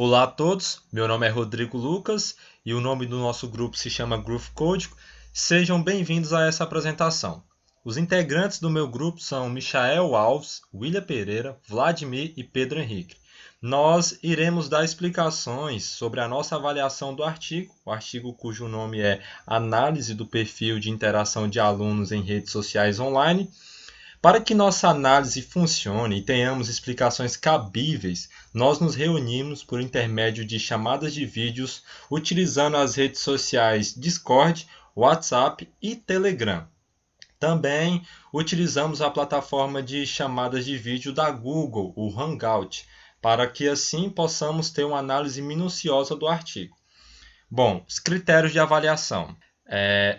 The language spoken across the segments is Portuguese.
Olá a todos, meu nome é Rodrigo Lucas e o nome do nosso grupo se chama Groove Code. Sejam bem-vindos a essa apresentação. Os integrantes do meu grupo são Michael Alves, William Pereira, Vladimir e Pedro Henrique. Nós iremos dar explicações sobre a nossa avaliação do artigo, o artigo cujo nome é Análise do perfil de interação de alunos em redes sociais online. Para que nossa análise funcione e tenhamos explicações cabíveis, nós nos reunimos por intermédio de chamadas de vídeos utilizando as redes sociais Discord, WhatsApp e Telegram. Também utilizamos a plataforma de chamadas de vídeo da Google, o Hangout, para que assim possamos ter uma análise minuciosa do artigo. Bom, os critérios de avaliação.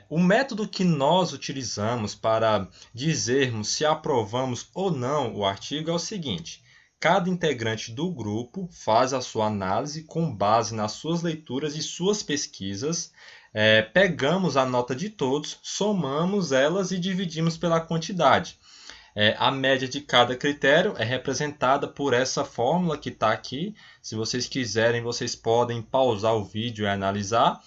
O método que nós utilizamos para dizermos se aprovamos ou não o artigo é o seguinte: cada integrante do grupo faz a sua análise com base nas suas leituras e suas pesquisas, pegamos a nota de todos, somamos elas e dividimos pela quantidade. A média de cada critério é representada por essa fórmula que está aqui. Se vocês quiserem, vocês podem pausar o vídeo e analisar.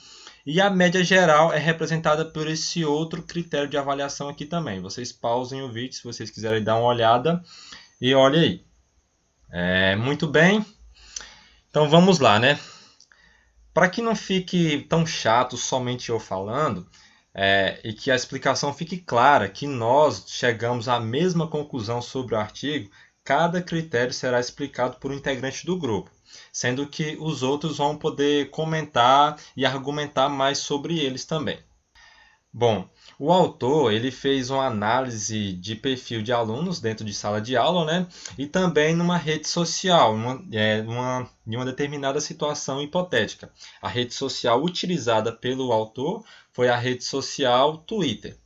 E a média geral é representada por esse outro critério de avaliação aqui também. Vocês pausem o vídeo se vocês quiserem dar uma olhada e olhem aí. Muito bem. Então vamos lá, né? Para que não fique tão chato somente eu falando, e que a explicação fique clara, que nós chegamos à mesma conclusão sobre o artigo, cada critério será explicado por um integrante do grupo, sendo que os outros vão poder comentar e argumentar mais sobre eles também. Bom, o autor ele fez uma análise de perfil de alunos dentro de sala de aula, né? E também numa rede social, em uma determinada situação hipotética. A rede social utilizada pelo autor foi a rede social Twitter.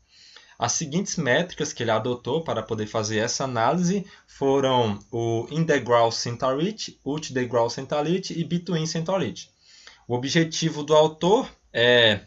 As seguintes métricas que ele adotou para poder fazer essa análise foram o integral centrality, ultra-integral centrality e between centrality. O objetivo do autor é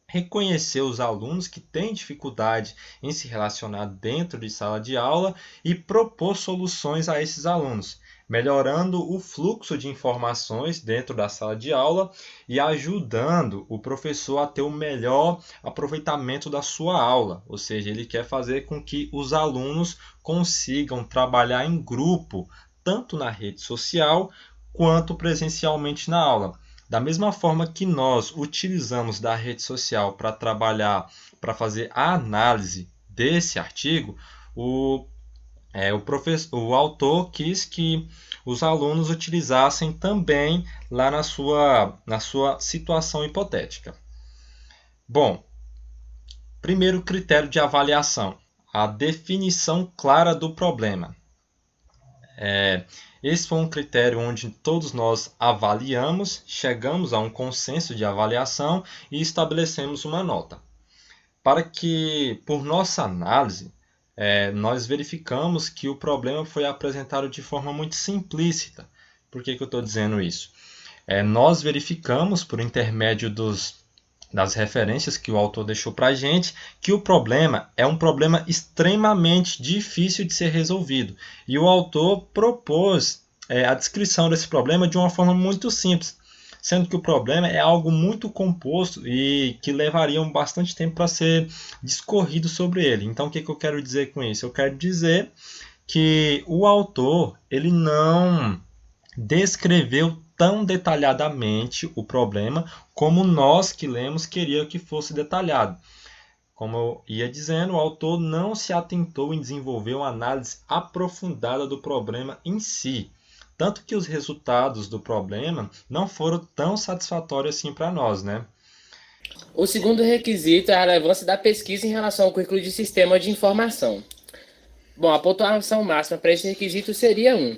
reconhecer os alunos que têm dificuldade em se relacionar dentro de sala de aula e propor soluções a esses alunos, melhorando o fluxo de informações dentro da sala de aula e ajudando o professor a ter o melhor aproveitamento da sua aula. Ou seja, ele quer fazer com que os alunos consigam trabalhar em grupo, tanto na rede social quanto presencialmente na aula. Da mesma forma que nós utilizamos da rede social para trabalhar, para fazer a análise desse artigo, o autor quis que os alunos utilizassem também lá na sua situação hipotética. Bom, primeiro critério de avaliação, a definição clara do problema. Esse foi um critério onde todos nós avaliamos, chegamos a um consenso de avaliação e estabelecemos uma nota. Para que, por nossa análise, nós verificamos que o problema foi apresentado de forma muito simplícita. Por que eu estou dizendo isso? Nós verificamos, por intermédio das referências que o autor deixou para a gente, que o problema é um problema extremamente difícil de ser resolvido. E o autor propôs a descrição desse problema de uma forma muito simples, sendo que o problema é algo muito composto e que levaria bastante tempo para ser discorrido sobre ele. Então, o que eu quero dizer com isso? Eu quero dizer que o autor ele não descreveu tão detalhadamente o problema como nós que lemos queria que fosse detalhado. Como eu ia dizendo, o autor não se atentou em desenvolver uma análise aprofundada do problema em si, tanto que os resultados do problema não foram tão satisfatórios assim para nós, né? O segundo requisito é a relevância da pesquisa em relação ao currículo de sistema de informação. Bom, a pontuação máxima para esse requisito seria 1.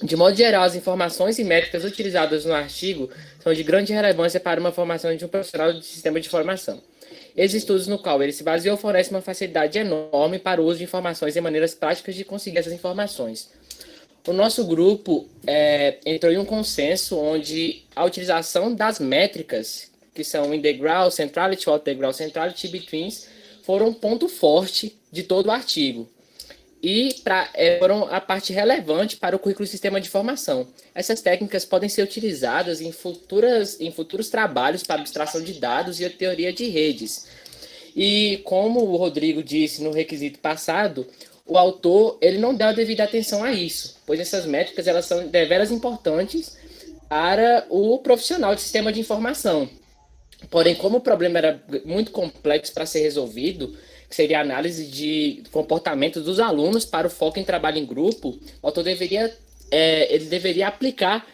De modo geral, as informações e métricas utilizadas no artigo são de grande relevância para uma formação de um profissional de sistema de informação. Esses estudos no qual ele se baseou fornecem uma facilidade enorme para o uso de informações e maneiras práticas de conseguir essas informações. O nosso grupo entrou em um consenso onde a utilização das métricas, que são integral, centrality, outer integral, centrality e betweens, foram um ponto forte de todo o artigo. e foram a parte relevante para o currículo de sistema de informação. Essas técnicas podem ser utilizadas em futuros trabalhos para abstração de dados e a teoria de redes. E como o Rodrigo disse no requisito passado, o autor ele não deu a devida atenção a isso, pois essas métricas elas são deveras importantes para o profissional de sistema de informação. Porém, como o problema era muito complexo para ser resolvido, que seria a análise de comportamento dos alunos para o foco em trabalho em grupo, o autor deveria aplicar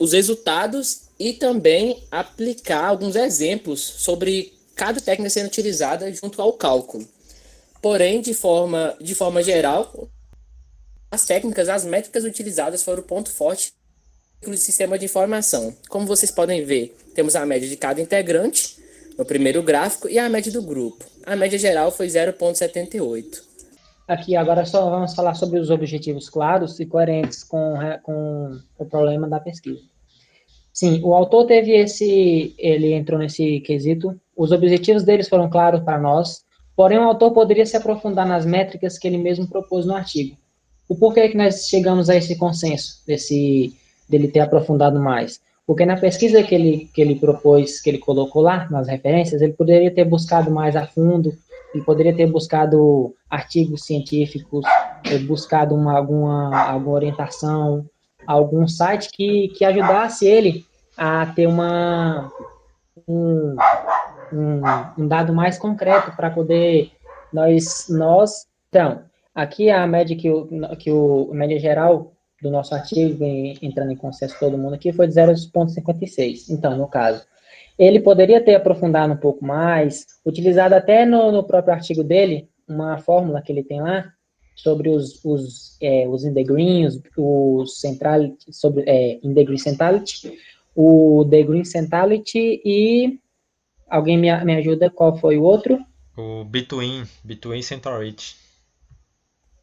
os resultados e também aplicar alguns exemplos sobre cada técnica sendo utilizada junto ao cálculo. Porém, de forma geral, as métricas utilizadas foram o ponto forte do sistema de informação. Como vocês podem ver, temos a média de cada integrante no primeiro gráfico e a média do grupo. A média geral foi 0,78. Aqui agora só vamos falar sobre os objetivos claros e coerentes com o problema da pesquisa. Sim, o autor ele entrou nesse quesito, os objetivos deles foram claros para nós, porém o autor poderia se aprofundar nas métricas que ele mesmo propôs no artigo. O porquê que nós chegamos a esse consenso, dele ter aprofundado mais? Porque na pesquisa que ele propôs, que ele colocou lá, nas referências, ele poderia ter buscado mais a fundo, ele poderia ter buscado artigos científicos, buscado alguma orientação, algum site que ajudasse ele a ter um dado mais concreto para poder então, aqui a média a média geral do nosso artigo, entrando em consenso todo mundo aqui, foi de 0,56. Então, no caso, ele poderia ter aprofundado um pouco mais, utilizado até no próprio artigo dele, uma fórmula que ele tem lá, sobre os in degree, os centrality, sobre in degree centrality, o degree centrality e alguém me ajuda, qual foi o outro? O between centrality.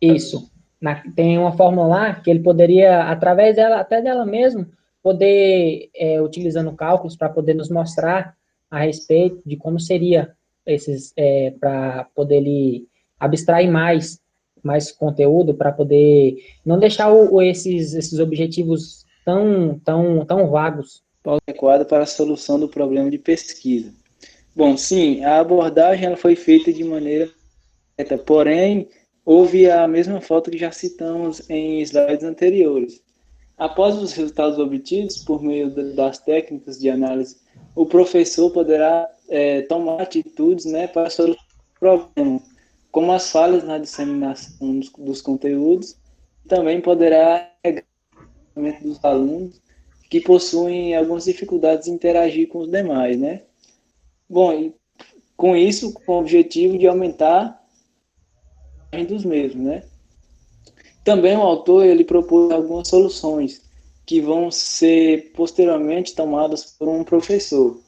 Isso. Tem uma fórmula lá que ele poderia, através dela, até dela mesmo, poder, utilizando cálculos para poder nos mostrar a respeito de como seria para poder ele abstrair mais conteúdo, para poder não deixar esses objetivos tão vagos. Adequada para a solução do problema de pesquisa. Bom, sim, a abordagem ela foi feita de maneira correta, porém, houve a mesma falta que já citamos em slides anteriores. Após os resultados obtidos por meio das técnicas de análise, o professor poderá tomar atitudes, né, para solucionar o problema, como as falhas na disseminação dos conteúdos, também poderá pegar o conhecimento dos alunos que possuem algumas dificuldades em interagir com os demais, né? Bom, e com isso, com o objetivo de aumentar a dos mesmos, né? Também o autor ele propôs algumas soluções que vão ser posteriormente tomadas por um professor.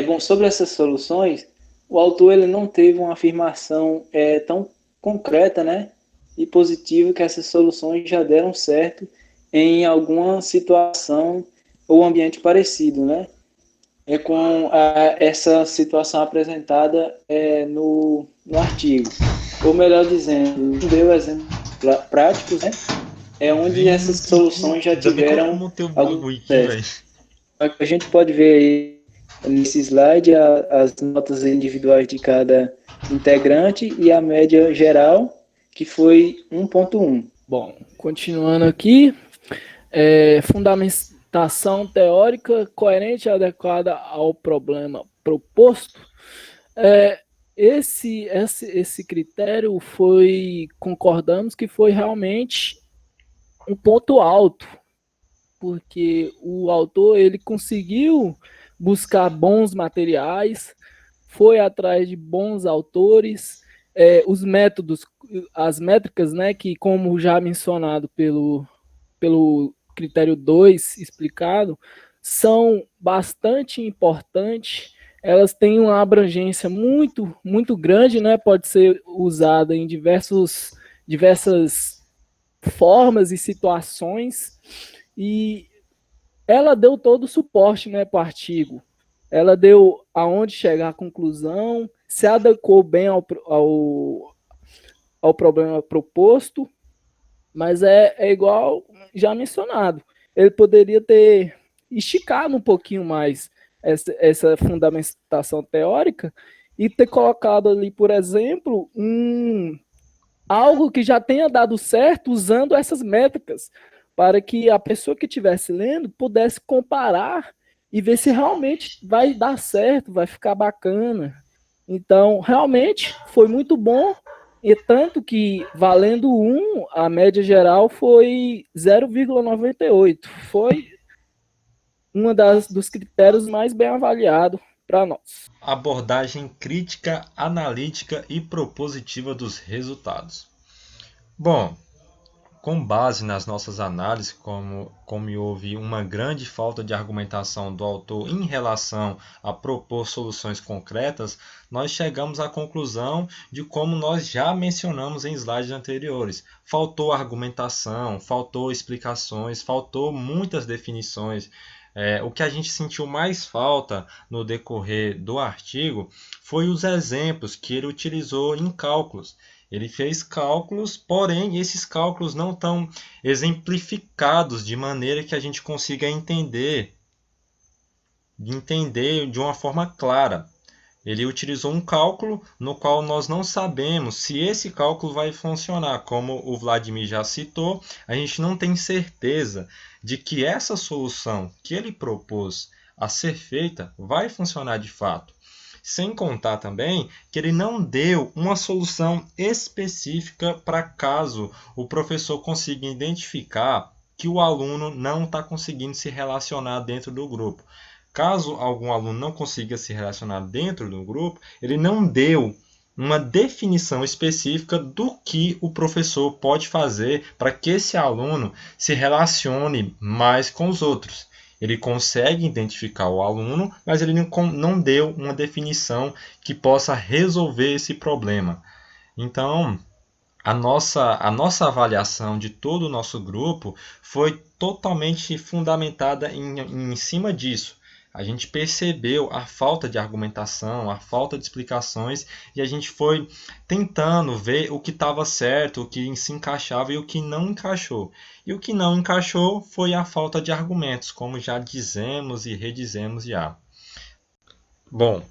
Bom, sobre essas soluções, o autor ele não teve uma afirmação tão concreta, né, e positiva que essas soluções já deram certo em alguma situação ou ambiente parecido, né? Com essa situação apresentada no artigo. Ou melhor dizendo, deu exemplos práticos, né? Onde essas soluções já tiveram algum sucesso. A gente pode ver aí nesse slide as notas individuais de cada integrante e a média geral, que foi 1.1. Bom, continuando aqui, fundamentação teórica coerente e adequada ao problema proposto. Esse critério concordamos que foi realmente um ponto alto, porque o autor ele conseguiu buscar bons materiais, foi atrás de bons autores, os métodos, as métricas, né, que como já mencionado pelo critério 2 explicado, são bastante importantes. Elas têm uma abrangência muito, muito grande, né? Pode ser usada em diversas formas e situações, e ela deu todo o suporte, né, para o artigo. Ela deu aonde chegar à conclusão, se adequou bem ao problema proposto, mas é igual já mencionado. Ele poderia ter esticado um pouquinho mais essa fundamentação teórica e ter colocado ali, por exemplo, algo que já tenha dado certo usando essas métricas, para que a pessoa que estivesse lendo pudesse comparar e ver se realmente vai dar certo, vai ficar bacana. Então, realmente foi muito bom, e tanto que, valendo 1, a média geral foi 0,98. Foi dos critérios mais bem avaliados para nós. Abordagem crítica, analítica e propositiva dos resultados. Bom, com base nas nossas análises, como houve uma grande falta de argumentação do autor em relação a propor soluções concretas, nós chegamos à conclusão de como nós já mencionamos em slides anteriores. Faltou argumentação, faltou explicações, faltou muitas definições. O que a gente sentiu mais falta no decorrer do artigo foi os exemplos que ele utilizou em cálculos. Ele fez cálculos, porém esses cálculos não estão exemplificados de maneira que a gente consiga entender de uma forma clara. Ele utilizou um cálculo no qual nós não sabemos se esse cálculo vai funcionar. Como o Vladimir já citou, a gente não tem certeza de que essa solução que ele propôs a ser feita vai funcionar de fato. Sem contar também que ele não deu uma solução específica para caso o professor consiga identificar que o aluno não está conseguindo se relacionar dentro do grupo. Caso algum aluno não consiga se relacionar dentro do grupo, ele não deu uma definição específica do que o professor pode fazer para que esse aluno se relacione mais com os outros. Ele consegue identificar o aluno, mas ele não deu uma definição que possa resolver esse problema. Então, a nossa avaliação de todo o nosso grupo foi totalmente fundamentada em cima disso. A gente percebeu a falta de argumentação, a falta de explicações, e a gente foi tentando ver o que estava certo, o que se encaixava e o que não encaixou. E o que não encaixou foi a falta de argumentos, como já dizemos e redizemos já. Bom,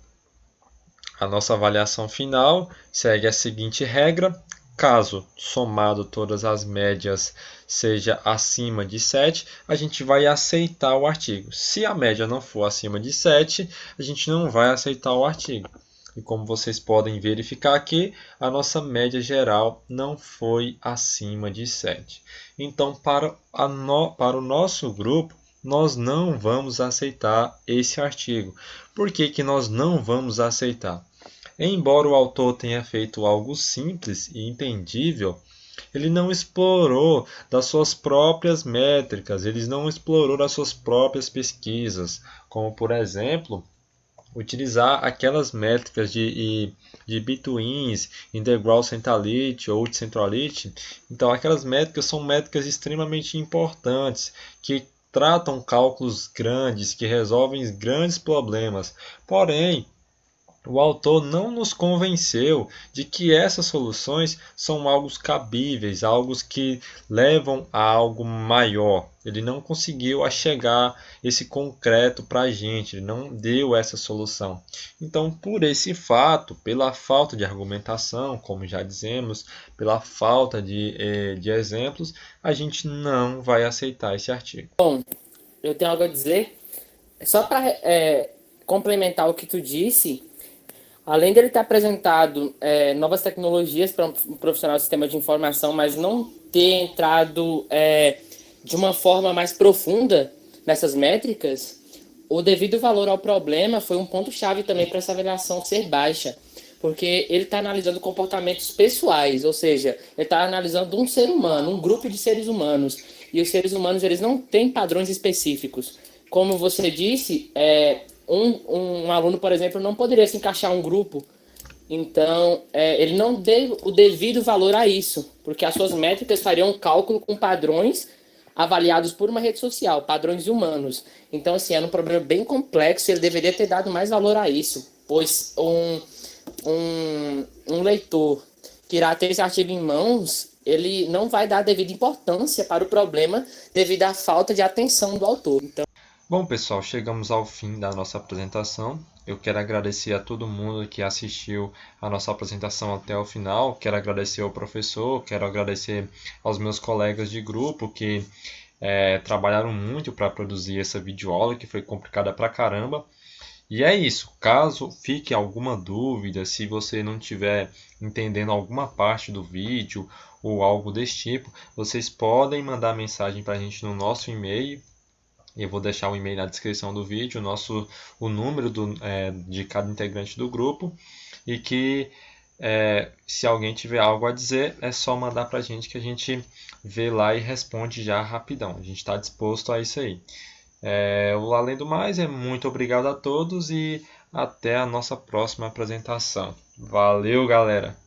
a nossa avaliação final segue a seguinte regra. Caso somado todas as médias seja acima de 7, a gente vai aceitar o artigo. Se a média não for acima de 7, a gente não vai aceitar o artigo. E como vocês podem verificar aqui, a nossa média geral não foi acima de 7. Então, para o nosso grupo, nós não vamos aceitar esse artigo. Por que nós não vamos aceitar? Embora o autor tenha feito algo simples e entendível, ele não explorou das suas próprias métricas, ele não explorou das suas próprias pesquisas, como, por exemplo, utilizar aquelas métricas de betweens, integral centrality ou centrality. Então, aquelas métricas são métricas extremamente importantes, que tratam cálculos grandes, que resolvem grandes problemas. Porém, o autor não nos convenceu de que essas soluções são algo cabíveis, algo que levam a algo maior. Ele não conseguiu chegar esse concreto para a gente, ele não deu essa solução. Então, por esse fato, pela falta de argumentação, como já dizemos, pela falta de exemplos, a gente não vai aceitar esse artigo. Bom, eu tenho algo a dizer. Só para complementar o que tu disse, além dele ter apresentado novas tecnologias para um profissional do sistema de informação, mas não ter entrado de uma forma mais profunda nessas métricas, o devido valor ao problema foi um ponto-chave também para essa avaliação ser baixa, porque ele está analisando comportamentos pessoais, ou seja, ele está analisando um ser humano, um grupo de seres humanos, e os seres humanos eles não têm padrões específicos. Como você disse, um aluno, por exemplo, não poderia se encaixar em um grupo. Então, ele não deu o devido valor a isso, porque as suas métricas fariam um cálculo com padrões avaliados por uma rede social, padrões humanos. Então, assim, era um problema bem complexo, ele deveria ter dado mais valor a isso, pois um leitor que irá ter esse artigo em mãos, ele não vai dar devida importância para o problema devido à falta de atenção do autor. Então, Bom, pessoal, chegamos ao fim da nossa apresentação. Eu quero agradecer a todo mundo que assistiu a nossa apresentação até o final. Quero agradecer ao professor, quero agradecer aos meus colegas de grupo que trabalharam muito para produzir essa videoaula, que foi complicada pra caramba. E é isso. Caso fique alguma dúvida, se você não estiver entendendo alguma parte do vídeo ou algo desse tipo, vocês podem mandar mensagem para a gente no nosso e-mail. Eu vou deixar o e-mail na descrição do vídeo, o número de cada integrante do grupo. E que se alguém tiver algo a dizer, é só mandar para a gente que a gente vê lá e responde já rapidão. A gente está disposto a isso aí. Além do mais, muito obrigado a todos e até a nossa próxima apresentação. Valeu, galera!